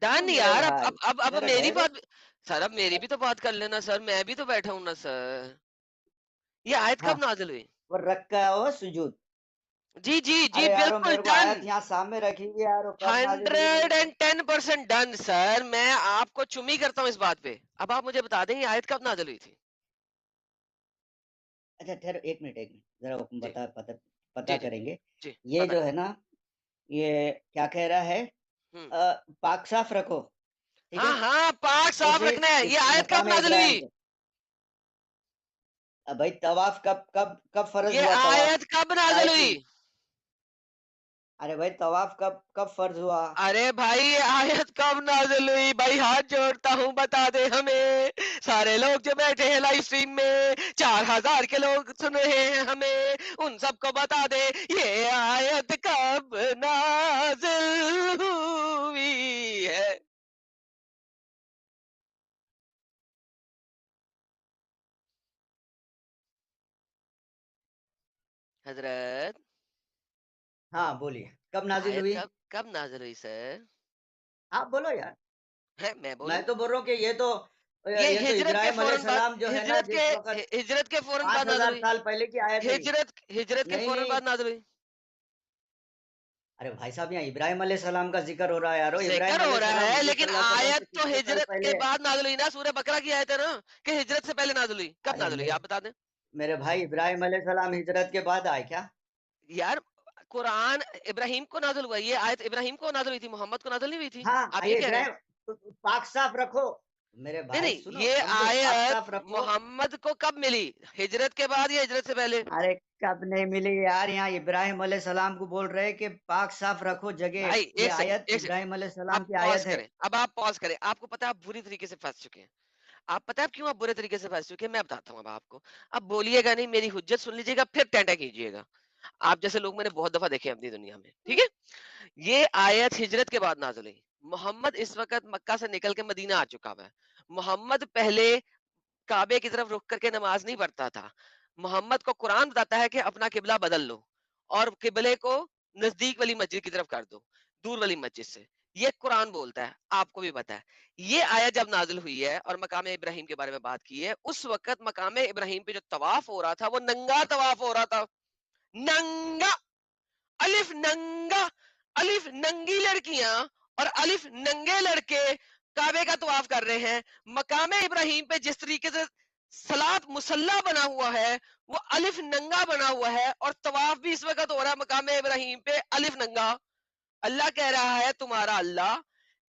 Speaker 3: डन
Speaker 1: मेरे
Speaker 3: यार
Speaker 1: भाई,
Speaker 3: अब
Speaker 1: जरा
Speaker 3: मेरी
Speaker 1: ठहरो।
Speaker 3: बात सर अब मेरी भी तो बात कर लेना सर मैं भी तो बैठा हूं ना सर। ये आयत
Speaker 1: हाँ,
Speaker 3: कब नाजिल हुई?
Speaker 1: वो रक्का हो सुजूद।
Speaker 3: जी जी जी
Speaker 1: अरे यार, वो
Speaker 3: बिल्कुल
Speaker 1: मेरे को
Speaker 3: डन
Speaker 1: आयत यहाँ सामने रखी हुई है यार, वो कब नाजिल हुई बोले तो।
Speaker 3: 110% डन सर मैं आपको चुमी करता हूँ इस बात पे। अब आप मुझे बता दें ये आयत कब नाजिल हुई थी?
Speaker 1: अच्छा ठहरो, एक मिनट, जरा वो
Speaker 3: जी
Speaker 1: पता
Speaker 3: जी जी
Speaker 1: करेंगे।
Speaker 3: जी
Speaker 1: ये
Speaker 3: पता
Speaker 1: जो
Speaker 3: कर
Speaker 1: है ना, ये क्या कह रहा है?
Speaker 3: हम्म
Speaker 1: पाक साफ रखो, ठीक है।
Speaker 3: हाँ हाँ पाक साफ
Speaker 1: उसी
Speaker 3: रखना है ये आयत कब
Speaker 1: मकाम
Speaker 3: नाजिल
Speaker 1: इब्राहिम
Speaker 3: हुई?
Speaker 1: पे। अब भाई तवाफ कब कब कब फर्ज
Speaker 3: ये
Speaker 1: हुआ तवाफ?
Speaker 3: आयत कब नाजिल हुई?
Speaker 1: ताइफीन। अरे भाई तवाफ कब कब फर्ज हुआ?
Speaker 3: अरे भाई ये आयत कब नाजिल हुई भाई हाथ जोड़ता हूँ बता दे हमें। सारे लोग जो बैठे हैं लाइव स्ट्रीम में 4000 के लोग सुन रहे हैं हमें उन सबको बता दे ये आयत कब नाजिल हुई है। हजरत
Speaker 1: हाँ बोलिए, कब नाजिल
Speaker 3: आयत
Speaker 1: हुई?
Speaker 3: कब नाजिल हुई सर?
Speaker 1: आप बोलो यार।
Speaker 3: है मैं
Speaker 1: मैं
Speaker 3: बोलूं
Speaker 1: तो बोल रहा हूँ कि
Speaker 3: ये
Speaker 1: ये तो
Speaker 3: हिजरत के
Speaker 1: इब्राहिम
Speaker 3: फौरन बाद
Speaker 1: अलैहिस्सलाम जो है ना, जिस वक्त
Speaker 3: हिजरत के फौरन बाद नाजिल
Speaker 1: 5000
Speaker 3: हुई।
Speaker 1: साल पहले की आयत है ये।
Speaker 3: हिजरत के
Speaker 1: नहीं
Speaker 3: फौरन
Speaker 1: नहीं,
Speaker 3: बाद नाजिल हुई।
Speaker 1: अरे भाई साहब, यहाँ इब्राहिम अलैहिस्सलाम का जिक्र हो रहा है यारो। इब्राहिम
Speaker 3: जिक्र हो रहा
Speaker 1: अलैहिस्सलाम
Speaker 3: है
Speaker 1: हुजूर
Speaker 3: लेकिन
Speaker 1: सल्लल्लाहु अलैहि वसल्लम
Speaker 3: आयत
Speaker 1: से
Speaker 3: तो
Speaker 1: कितने साल
Speaker 3: हिजरत के
Speaker 1: पहले है?
Speaker 3: बाद नाजिल हुई ना। सूरह बकरा की आयत है ना कि हिजरत से पहले नाजिल हुई। कब
Speaker 1: अरे
Speaker 3: नाजिल हुई
Speaker 1: मेरे
Speaker 3: आप बता दें
Speaker 1: मेरे भाई, इब्राहिम अलैहिस्सलाम हिजरत के बाद आए क्या?
Speaker 3: यार। कुरान इब्राहिम को नाजिल हुआ ये आयत इब्राहिम को नाजिल हुई थी मोहम्मद को नाजिल नहीं हुई थी।
Speaker 1: हाँ,
Speaker 3: आप ये
Speaker 1: ये
Speaker 3: कह रहे हैं?
Speaker 1: इब्राहिम, पाक साफ रखो मेरे
Speaker 3: नहीं
Speaker 1: भाई,
Speaker 3: नहीं
Speaker 1: सुनो
Speaker 3: ये
Speaker 1: समझो, पाक
Speaker 3: आयत
Speaker 1: साफ रखो।
Speaker 3: मोहम्मद को कब मिली? हिजरत के बाद या हिजरत से पहले?
Speaker 1: अरे कब नहीं मिली यार, यहाँ इब्राहिम अलैहिस्सलाम को बोल रहे हैं कि पाक साफ रखो जगह।
Speaker 3: भाई
Speaker 1: ये
Speaker 3: एक सेकंड
Speaker 1: आयत
Speaker 3: एक सेकंड
Speaker 1: इब्राहिम अलैहिस्सलाम
Speaker 3: अब
Speaker 1: की
Speaker 3: पॉज
Speaker 1: आयत है।
Speaker 3: करें। अब आप पॉज करें। आपको पता है आप बुरी तरीके से फंस चुके हैं। आप पता है आप क्यों आप बुरे तरीके से फंस चुके हैं? मैं बताता हूँ अब आपको। अब बोलिएगा नहीं, मेरी हुज्जत सुन लीजिएगा, फिर टेंटा कीजिएगा। आप जैसे लोग मैंने बहुत दफा देखे हैं अपनी दुनिया में, ठीक है? ये आयत हिजरत के बाद नाज़िल हुई। मोहम्मद इस वक्त मक्का से निकल के मदीना आ चुका हुआ है। मोहम्मद पहले काबे की तरफ रुक करके नमाज नहीं पढ़ता था। मोहम्मद को कुरान बताता है कि अपना किबला बदल लो और किबले को नजदीक वाली मस्जिद की तरफ कर दो, दूर वाली मस्जिद से। ये कुरान बोलता है, आपको भी पता है। ये आयत जब नाजिल हुई है और मकाम इब्राहिम के बारे में बात की है, उस वक्त मकाम इब्राहिम पे जो तवाफ हो रहा था वो नंगा तवाफ हो रहा था। नंगा, अलिफ नंगा, अलिफ नंगी लड़कियां और अलिफ नंगे लड़के काबे का तवाफ कर रहे हैं। मकाम इब्राहिम पे जिस तरीके से सलात मुसल्ला बना हुआ है, वो अलिफ नंगा बना हुआ है, और तवाफ भी इस वक्त हो रहा है मकाम इब्राहिम पे अलिफ नंगा। अल्लाह कह रहा है, तुम्हारा अल्लाह,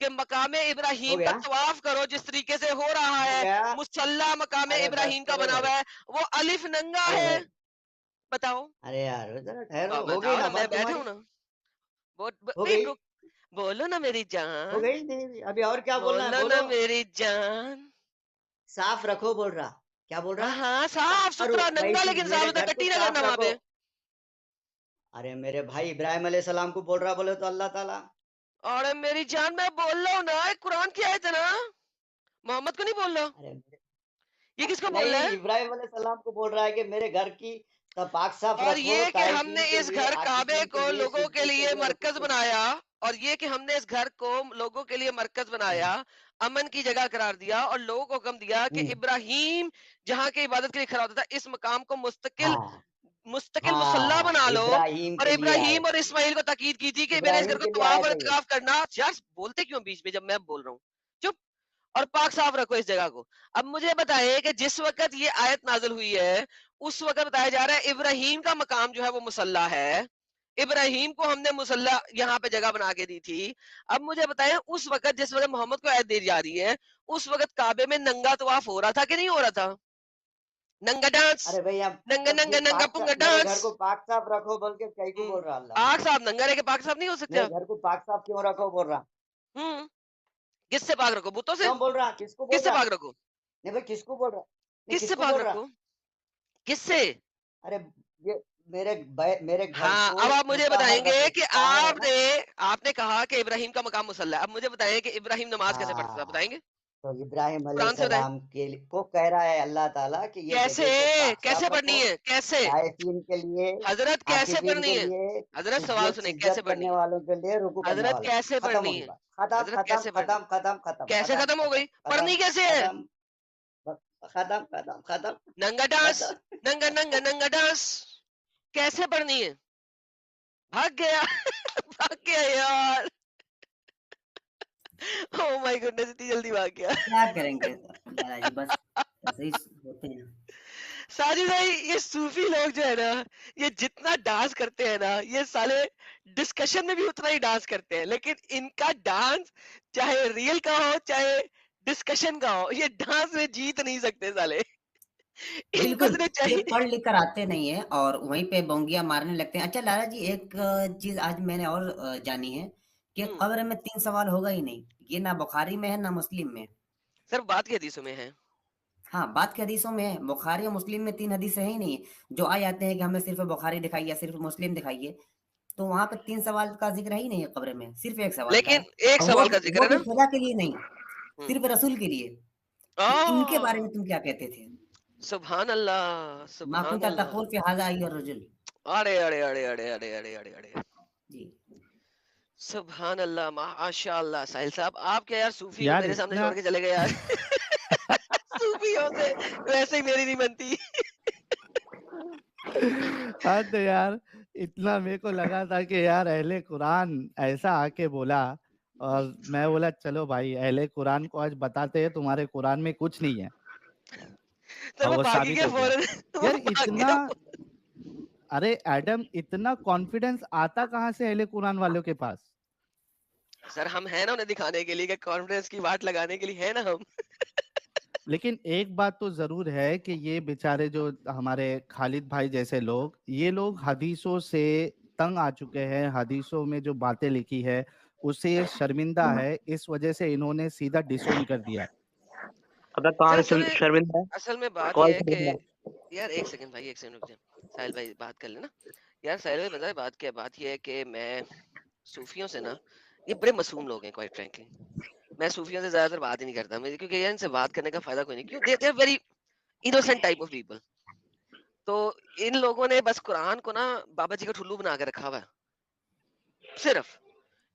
Speaker 3: कि मकाम
Speaker 1: हो
Speaker 3: इब्राहिम का
Speaker 1: गया
Speaker 3: तवाफ करो जिस तरीके से हो रहा
Speaker 1: हो
Speaker 3: है।
Speaker 1: गया।
Speaker 3: मुसल्ला मकाम
Speaker 1: अरे बस
Speaker 3: इब्राहिम का
Speaker 1: करो
Speaker 3: बना हुआ
Speaker 1: भाई।
Speaker 3: है, वो अलिफ नंगा
Speaker 1: अरे
Speaker 3: है।
Speaker 1: भाई,
Speaker 3: बताओ।
Speaker 1: अरे यार जरा ठहरो, हो गई
Speaker 3: बताओ
Speaker 1: ना
Speaker 3: ना, मैं
Speaker 1: बात
Speaker 3: बैठा हूं
Speaker 1: तुम्हारी?
Speaker 3: ना।
Speaker 1: हो
Speaker 3: नहीं
Speaker 1: गई,
Speaker 3: रुक, बोलो ना मेरी
Speaker 1: हो
Speaker 3: जान,
Speaker 1: गई नहीं अभी और क्या बोलना है
Speaker 3: बोलो ना
Speaker 1: बोलो।
Speaker 3: मेरी जान।
Speaker 1: साफ रखो बोल रहा, क्या बोल
Speaker 3: हाँ
Speaker 1: रहा?
Speaker 3: हाँ, साफ
Speaker 1: अरे
Speaker 3: सुथरा
Speaker 1: भाई
Speaker 3: नंगा,
Speaker 1: तुम
Speaker 3: लेकिन साफ
Speaker 1: मेरे
Speaker 3: सुथरा,
Speaker 1: घर को
Speaker 3: कट्टी ना
Speaker 1: साफ
Speaker 3: करना वहां
Speaker 1: रखो।
Speaker 3: पे।
Speaker 1: अरे मेरे भाई इब्राहिम अलैहिस्सलाम को बोल रहा, बोले तो अल्लाह ताला।
Speaker 3: और मेरी जान, मैं बोल रहा हूँ ना, ये कुरान की आयत है ना, मोहम्मद को नहीं बोल रहा।
Speaker 1: अरे
Speaker 3: ये किसको बोल
Speaker 1: नहीं,
Speaker 3: रहा है?
Speaker 1: इब्राहिम अलैहिस्सलाम को बोल रहा है कि मेरे घर की पाक साफ
Speaker 3: और
Speaker 1: रखो,
Speaker 3: ये कि हमने
Speaker 1: ताइफीन के
Speaker 3: इस
Speaker 1: लिए,
Speaker 3: घर काबे
Speaker 1: आकिफीन के
Speaker 3: को
Speaker 1: लिए,
Speaker 3: लोगों के
Speaker 1: सिद्दीक के
Speaker 3: लिए
Speaker 1: लिए, रसूल
Speaker 3: मरकज
Speaker 1: के लिए।
Speaker 3: बनाया, और ये कि हमने इस घर को लोगों के लिए मरकज बनाया, अमन की जगह करार दिया, और लोगों को हुक्म दिया कि
Speaker 1: हम्म,
Speaker 3: इब्राहिम जहाँ के इबादत के लिए खड़ा होता था, इस मकाम को मुस्तकिल
Speaker 1: हाँ
Speaker 3: मुस्तकिल मुसल्ला
Speaker 1: हाँ,
Speaker 3: बना लो।
Speaker 1: इब्राहिम
Speaker 3: और
Speaker 1: के लिए आए
Speaker 3: इब्राहिम और
Speaker 1: थे,
Speaker 3: इस्माइल को ताकीद की थी कि मेरे इस घर
Speaker 1: इब्राहिम
Speaker 3: को
Speaker 1: के लिए
Speaker 3: तवाफ
Speaker 1: आया
Speaker 3: और
Speaker 1: था ये।
Speaker 3: इतिकाफ करना। यार बोलते क्यों बीच में जब मैं बोल रहा हूँ? चुप। और पाक साफ रखो इस जगह को। अब मुझे बताइए कि जिस वक्त ये आयत नाजिल हुई है, उस वक्त बताया जा रहा है इब्राहिम का मकाम जो है वो मुसल्ला है। इब्राहिम को हमने मुसल्ला यहाँ पे जगह बना के दी थी। अब मुझे बताएं, उस वक्त जिस वक्त मोहम्मद को आयत दी जा रही है, उस वक्त काबे में नंगा तवाफ हो रहा था कि नहीं हो रहा था? नंगा डांस,
Speaker 1: अरे भैया,
Speaker 3: नंगा
Speaker 1: ये
Speaker 3: नंगा नंगा
Speaker 1: पाक
Speaker 3: पुंगा
Speaker 1: साफ, मेरे घर
Speaker 3: डांस।
Speaker 1: को पाक साफ रखो बोल के कई को बोल रहा अल्लाह
Speaker 3: पाक
Speaker 1: ताला।
Speaker 3: साहब नंगा रह के पाक साहब नहीं हो सकते
Speaker 1: मेरे
Speaker 3: आप?
Speaker 1: घर को पाक साफ क्यों रखो बोल रहा?
Speaker 3: हम्म। किससे पाक रखो? बुतों से?
Speaker 1: क्यों बोल रहा, किसको बोल
Speaker 3: किससे
Speaker 1: रहा?
Speaker 3: पाक रखो?
Speaker 1: नहीं भाई, किसको बोल रहा? नहीं,
Speaker 3: किससे
Speaker 1: किसको
Speaker 3: पाक
Speaker 1: बोल रहा?
Speaker 3: रखो? किससे?
Speaker 1: अरे ये मेरे घर
Speaker 3: हाँ,
Speaker 1: को
Speaker 3: अब आप मुझे
Speaker 1: मुताहर
Speaker 3: बताएंगे
Speaker 1: रखो,
Speaker 3: कि
Speaker 1: ताहिर है ना?
Speaker 3: आपने कहा कि इब्राहिम का मकाम मुसल्ला है। अब मुझे बताएं कि इब्राहिम नमाज कैसे पढ़ता था,
Speaker 1: हाँ,
Speaker 3: बताएंगे?
Speaker 1: तो इब्राहिम
Speaker 3: कुरान से बताएं।
Speaker 1: अलैहिस्सलाम के लिए को कह रहा है अल्लाह ताला कि ये
Speaker 3: कैसे?
Speaker 1: जगह को पाक
Speaker 3: कैसे
Speaker 1: साफ
Speaker 3: पढ़नी
Speaker 1: रखो,
Speaker 3: है? कैसे?
Speaker 1: ताइफीन के लिए,
Speaker 3: हजरत कैसे
Speaker 1: आकिफीन
Speaker 3: पढ़नी
Speaker 1: के
Speaker 3: है?
Speaker 1: लिए,
Speaker 3: हजरत सवाल
Speaker 1: सुज्जत
Speaker 3: सुने, कैसे
Speaker 1: सिजदत
Speaker 3: पढ़नी
Speaker 1: करने
Speaker 3: है?
Speaker 1: वालों के लिए, रुकू करने
Speaker 3: हजरत
Speaker 1: वालों के लिए।
Speaker 3: कैसे
Speaker 1: खत्म
Speaker 3: पढ़नी
Speaker 1: होगी
Speaker 3: है?
Speaker 1: बात, खत्म
Speaker 3: हजरत
Speaker 1: खत्म
Speaker 3: कैसे पढ़नी
Speaker 1: खत्म
Speaker 3: है?
Speaker 1: खत्म खत्म
Speaker 3: कैसे
Speaker 1: खत्म
Speaker 3: खत्म हो
Speaker 1: खत्म
Speaker 3: गई?
Speaker 1: खत्म
Speaker 3: पढ़नी कैसे है?
Speaker 1: खत्म खत्म खत्म खत्म
Speaker 3: नंगा डांस,
Speaker 1: खत्म।
Speaker 3: नंगा नंगा नंगा डांस। कैसे पढ़नी है? भाग गया। भाग गया यार। ओह माय गुडनेस, इतनी जल्दी भाग गया।
Speaker 4: क्या करेंगे दादाजी, बस ऐसे ही होते हैं।
Speaker 3: साजिद भाई, ये सूफी लोग जो है ना, ये जितना डांस करते हैं ना, ये साले डिस्कशन में भी उतना ही डांस करते हैं, लेकिन इनका डांस चाहे रियल का हो चाहे डिस्कशन का हो, ये डांस में जीत नहीं सकते साले। इनको
Speaker 4: बिल्कुल,
Speaker 3: सिर्फ
Speaker 4: ये
Speaker 3: चाहिए।
Speaker 4: पढ़ लिख कर आते नहीं हैं और वहीं पे बोंगियाँ मारने लगते हैं। अच्छा लाला जी, एक चीज़ आज मैंने और जानी है कि
Speaker 3: हम्म,
Speaker 4: कब्र में 3 सवाल होगा ही नहीं। ये ना बुखारी में है ना मुस्लिम में।
Speaker 3: सर बात की हदीसों में है।
Speaker 4: हाँ, बात की हदीसों में है। बुखारी और मुस्लिम में 3 हदीसें हैं ही नहीं। जो आ जाते हैं कि हमें सिर्फ़ बुखारी दिखाइए या सिर्फ़ मुस्लिम दिखाइए, तो वहाँ पे 3 सवाल का ज़िक्र है ही नहीं है कब्र में, सिर्फ़ 1 सवाल का
Speaker 3: लेकिन
Speaker 4: है।
Speaker 3: एक
Speaker 4: और
Speaker 3: सवाल का जिक्र
Speaker 4: वो
Speaker 3: है
Speaker 4: भी
Speaker 3: ना।
Speaker 4: खुदा के लिए नहीं,
Speaker 3: हम्म।
Speaker 4: सिर्फ़ रसूल के लिए, कि इनके बारे
Speaker 3: आ
Speaker 4: में तुम क्या कहते थे?
Speaker 3: सुभान अल्लाह,
Speaker 4: मा
Speaker 3: सुभान
Speaker 4: कुन्ता
Speaker 3: अल्लाह।
Speaker 4: तक़ूल फ़ी हाज़ा अय्युहर रजुल।
Speaker 3: अरे अरे अरे अरे अरे अरे अरे अरे,
Speaker 4: जी।
Speaker 3: सुभान अल्लाह, माशाअल्लाह। साहिल साहब, आप क्या यार सूफी को
Speaker 2: यार
Speaker 3: मेरे सामने
Speaker 2: इतना
Speaker 3: छोड़ के चले गए यार। सूफियों से वैसे ही मेरी नहीं बनती।
Speaker 2: हाँ तो यार, इतना मेरे को लगा था कि यार अहले कुरान ऐसा आके बोला, और मैं बोला चलो भाई अहले कुरान को आज बताते हैं तुम्हारे कुरान में कुछ नहीं है।
Speaker 3: सर
Speaker 2: और
Speaker 3: वो
Speaker 2: वो
Speaker 3: भागी
Speaker 2: साबित
Speaker 3: गया
Speaker 2: हो गया।
Speaker 3: फौरन। वो
Speaker 2: यार
Speaker 3: भाग
Speaker 2: इतना,
Speaker 3: गया।
Speaker 2: अरे एडम, इतना कॉन्फिडेंस आता कहाँ से अहले कुरान वालों के पास?
Speaker 3: सर हम है ना उन्हें दिखाने के लिए, कि कॉन्फिडेंस की बात लगाने के लिए है ना हम।
Speaker 2: लेकिन एक बात तो जरूर है कि ये बेचारे जो हमारे खालिद भाई जैसे लोग, ये लोग हदीसों से तंग आ चुके हैं, हदीसों में जो बातें लिखी है उससे ये शर्मिंदा है, इस वजह से इन्होंने सीधा डिसोन कर दिया है।
Speaker 5: اب تک کہاں
Speaker 3: سر
Speaker 5: سے شرمندہ ہے
Speaker 3: اصل میں بات
Speaker 5: کال
Speaker 3: یہ ہے کہ
Speaker 5: شرمندہ
Speaker 3: یار ایک سیکنڈ بھائی، ایک سیکنڈ رک جائیں، ساحل بھائی بات کر لینا یار. ساحل بھائی پتہ ہے بات کیا ہے؟ بات یہ ہے کہ میں صوفیوں سے نا، یہ بڑے معصوم لوگ ہیں کوائٹ فرینکلی. میں صوفیوں سے زیادہ تر بات ہی نہیں کرتا مجھے، کیونکہ یار ان سے بات کرنے کا فائدہ کوئی نہیں. کیوں؟ They are very innocent type of people. تو ان لوگوں نے بس قرآن کو نا بابا جی کا ٹھلو بنا کے رکھا ہوا ہے. صرف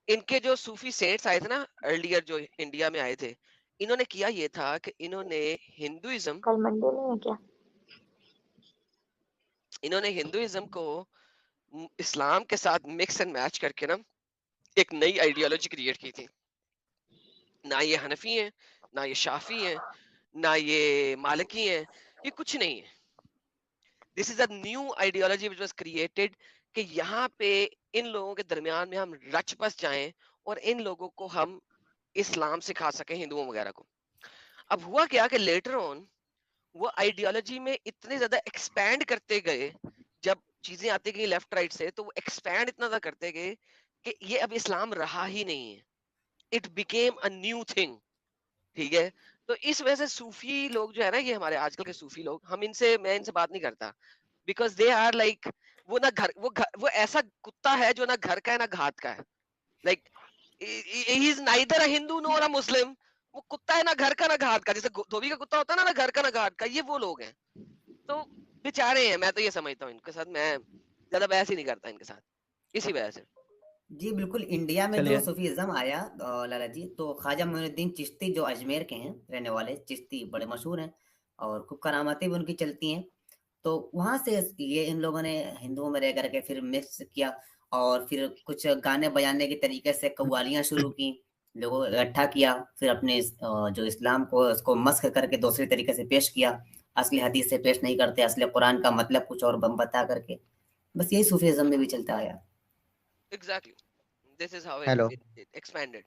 Speaker 3: ان کے جو صوفی سینٹس آئے تھے نا ارلیئر، جو انڈیا میں آئے تھے، انہوں نے کیا یہ تھا کہ انہوں نے ہندوازم
Speaker 6: کل منڈے نہیں ہے کیا؟
Speaker 3: انہوں نے ہندوازم کو اسلام کے ساتھ مکس اینڈ میچ کر کے نا ایک نئی آئیڈیالوجی کریٹ کی تھی. نہ یہ حنفی ہیں، نہ یہ شافی ہیں، نہ یہ مالکی ہیں، یہ کچھ نہیں ہے. This is a new ideology which was created کہ یہاں پہ ان لوگوں کے درمیان میں ہم رچ بس جائیں اور ان لوگوں کو ہم اسلام سکھا سکیں، ہندوؤں وغیرہ کو. اب ہوا کیا کہ لیٹر آن وہ آئیڈیالوجی میں اتنے زیادہ ایکسپینڈ کرتے گئے، جب چیزیں آتی گئی لیفٹ رائٹ سے تو وہ ایکسپینڈ اتنا زیادہ کرتے گئے کہ یہ اب اسلام رہا ہی نہیں ہے. It became a new thing. ٹھیک ہے. تو اس وجہ سے صوفی لوگ جو ہے نا، یہ ہمارے آج کل کے صوفی لوگ، میں ان سے بات نہیں کرتا بیکاز دے آر لائک وہ نہ وہ ایسا کتا ہے جو نہ گھر کا ہے نہ گھات کا ہے. لائک ہی از نائدر اے ہندو نور اے مسلم. وہ کتا ہے نہ گھر کا نہ گھات کا، جیسے دھوبی کا کتا ہوتا ہے نا گھر کا نہ گھات کا. یہ وہ لوگ ہیں. تو بیچارے ہیں، میں تو یہ سمجھتا ہوں ان کے ساتھ میں زیادہ بحث ہی نہیں کرتا ان کے ساتھ اسی وجہ سے.
Speaker 4: جی بالکل. انڈیا میں
Speaker 2: چلیے
Speaker 4: جو صوفیزم آیا لالا جی، تو خواجہ معین الدین چشتی جو اجمیر کے ہیں رہنے والے، چشتی بڑے مشہور ہیں اور خوب کراماتیں بھی ان کی چلتی ہیں. تو وہاں سے یہ ان لوگوں نے ہندوؤں میں رہ کر کے پھر مکس کیا اور پھر کچھ گانے بجانے کے طریقے سے قوالیاں شروع کی، لوگوں کو اکٹھا کیا، پھر اپنے جو اسلام کو اس کو مسخ کر کے دوسرے طریقے سے پیش کیا. اصلی حدیث سے پیش نہیں کرتے، اصل قرآن کا مطلب کچھ اور بتا کر کے. بس یہی صوفیزم میں بھی چلتا آیا.
Speaker 3: Exactly. This is how
Speaker 1: Hello.
Speaker 3: it expanded.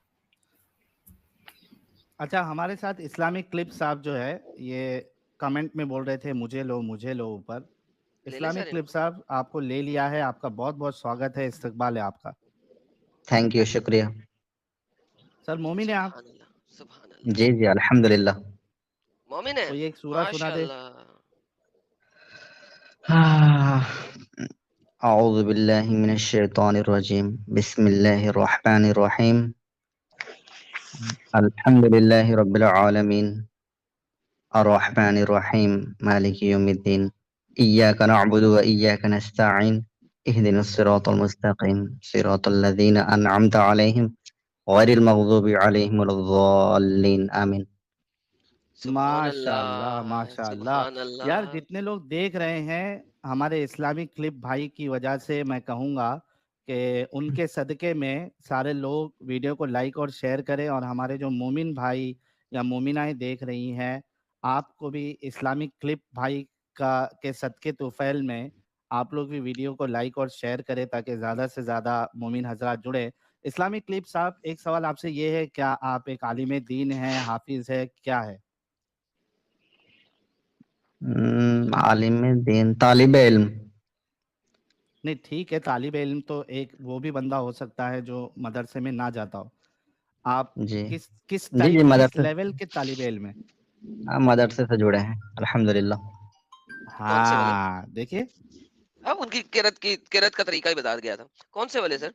Speaker 2: اچھا، ہمارے ساتھ اسلامک کلپ صاحب جو ہے یہ کمنٹ میں بول رہے تھے مجھے لو اوپر.
Speaker 3: لے لیں
Speaker 2: اسلامک
Speaker 3: سر
Speaker 2: کلپ صاحب آپ کو لے لیا ہے، آپ کا بہت بہت سواگت ہے، استقبال ہے آپ کا.
Speaker 1: تھینک یو، شکریہ.
Speaker 2: سر مومن ہیں آپ؟
Speaker 3: سبحان اللہ، سبحان اللہ.
Speaker 1: جی جی الحمد للہ.
Speaker 3: مومن ہے،
Speaker 2: کوئی ایک سورہ سنا
Speaker 3: ماشاء
Speaker 2: دے.
Speaker 3: اللہ.
Speaker 1: اعوذ باللہ من الشیطان الرجیم، بسم اللہ الرحمن الرحیم. الحمد للہ رب العالمین، الرحمن الرحیم، مالک یوم الدین، ایاک نعبد و ایاک نستعین، اہدنا الصراط المستقیم، صراط الذین انعمت علیہم غیر المغضوب علیہم ولا الضالین، آمین.
Speaker 3: سبحان
Speaker 2: ماشاء اللہ
Speaker 3: اللہ،
Speaker 2: ماشاء اللہ.
Speaker 3: سبحان
Speaker 2: یار
Speaker 3: اللہ.
Speaker 2: جتنے لوگ دیکھ رہے ہیں ہمارے اسلامک کلپ بھائی کی وجہ سے، میں کہوں گا کہ ان کے صدقے میں سارے لوگ ویڈیو کو لائک اور شیئر کریں، اور ہمارے جو مومن بھائی یا مومنائیں دیکھ رہی ہیں، آپ کو بھی اسلامک کلپ بھائی کے صدقے توفیل میں آپ لوگ بھی ویڈیو کو لائک اور شیئر کریں تاکہ زیادہ سے زیادہ مومن حضرات جڑے. اسلامک کلپ صاحب ایک سوال آپ سے یہ ہے، کیا آپ ایک عالم دین ہیں، حافظ ہے، کیا ہے؟
Speaker 1: عالم دین، طالب علم.
Speaker 2: نہیں ٹھیک ہے، طالب علم تو ایک وہ بھی بندہ ہو سکتا ہے جو مدرسے میں نہ جاتا ہو. آپ
Speaker 1: جی
Speaker 2: کس
Speaker 1: جی جی
Speaker 2: کس
Speaker 1: مدرسے،
Speaker 2: لیول کے طالب علم ہیں؟
Speaker 1: مدرسے سے جڑے ہیں الحمد للہ.
Speaker 3: کون سے والے؟
Speaker 2: ہاں دیکھیے،
Speaker 3: اب ان کی قرت کا طریقہ ہی بتا گیا تھا. کون سے والے سر؟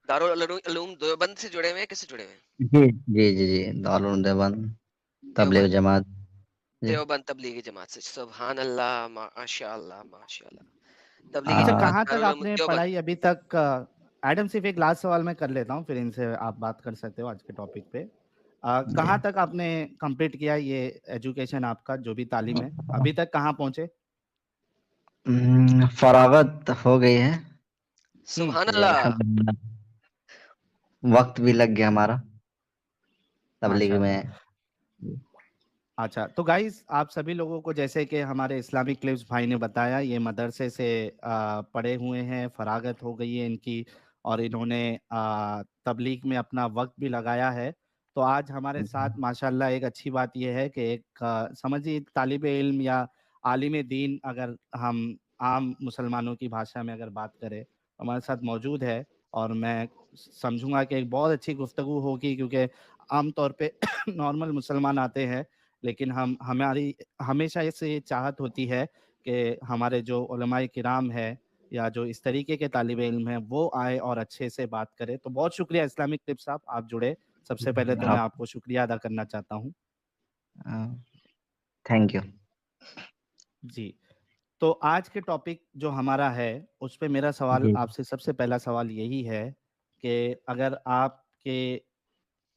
Speaker 3: دارالعلوم دیوبند سے جڑے ہوئے ہیں؟ کس سے جڑے ہوئے ہیں؟
Speaker 1: جی جی جی جی دارالعلوم دیوبند تبلیغ جماعت. جی
Speaker 3: دیوبند تبلیغی جماعت سے. سبحان اللہ، ماشاء اللہ ماشاء اللہ. تبلیغی
Speaker 2: اچھا
Speaker 3: جماعت
Speaker 2: کہاں تک آپ
Speaker 3: دارالعلوم
Speaker 2: نے
Speaker 3: دیوبند.
Speaker 2: پڑھائی ابھی تک؟ ایڈم صرف ایک لاسٹ سوال میں کر لیتا ہوں، پھر ان سے آپ بات کر سکتے ہو آج کے ٹاپک پہ. کہاں تک آپ نے کمپلیٹ کیا یہ ایجوکیشن آپ کا جو بھی تعلیم ہے، ابھی تک کہاں پہنچے؟
Speaker 1: فراغت ہو گئی ہے.
Speaker 3: سبحان
Speaker 1: جی
Speaker 3: اللہ.
Speaker 1: الحمدللہ، وقت بھی لگ گیا ہمارا
Speaker 2: ماشاء
Speaker 1: تبلیغ میں.
Speaker 2: اللہ. اچھا تو گائز آپ سبھی لوگوں کو، جیسے کہ ہمارے اسلامک کلپس بھائی نے بتایا، یہ مدرسے سے پڑھے ہوئے ہیں، فراغت ہو گئی ہے ان کی، اور انہوں نے تبلیغ میں اپنا وقت بھی لگایا ہے. تو آج ہمارے ساتھ ماشاءاللہ ایک اچھی بات یہ ہے کہ ایک سمجھیے طالب علم یا عالم دین، اگر ہم عام مسلمانوں کی بھاشا میں اگر بات کریں، ہمارے ساتھ موجود ہے. اور میں سمجھوں گا کہ ایک بہت اچھی گفتگو ہوگی، کیونکہ عام طور پہ نارمل مسلمان آتے ہیں، لیکن ہماری ہمیشہ سے یہ چاہت ہوتی ہے کہ ہمارے جو علماء کرام ہے یا جو اس طریقے کے طالب علم ہیں وہ آئے اور اچھے سے بات کرے. تو بہت شکریہ اسلامک ٹپ صاحب، آپ جڑے. سب سے پہلے تو میں آپ کو شکریہ ادا کرنا چاہتا ہوں.
Speaker 1: Thank you.
Speaker 2: جی، تو آج کے ٹاپک جو ہمارا ہے اس پہ میرا سوال آپ سے سب سے پہلا سوال یہی ہے کہ اگر آپ کے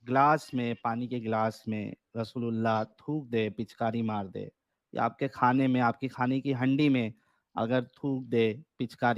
Speaker 2: گلاس میں، پانی کے گلاس میں رسول اللہ تھوک دے، پچکاری مار دے، یا آپ کے کھانے میں، آپ کی کھانے کی ہنڈی میں اگر تھوک دے، پچکاری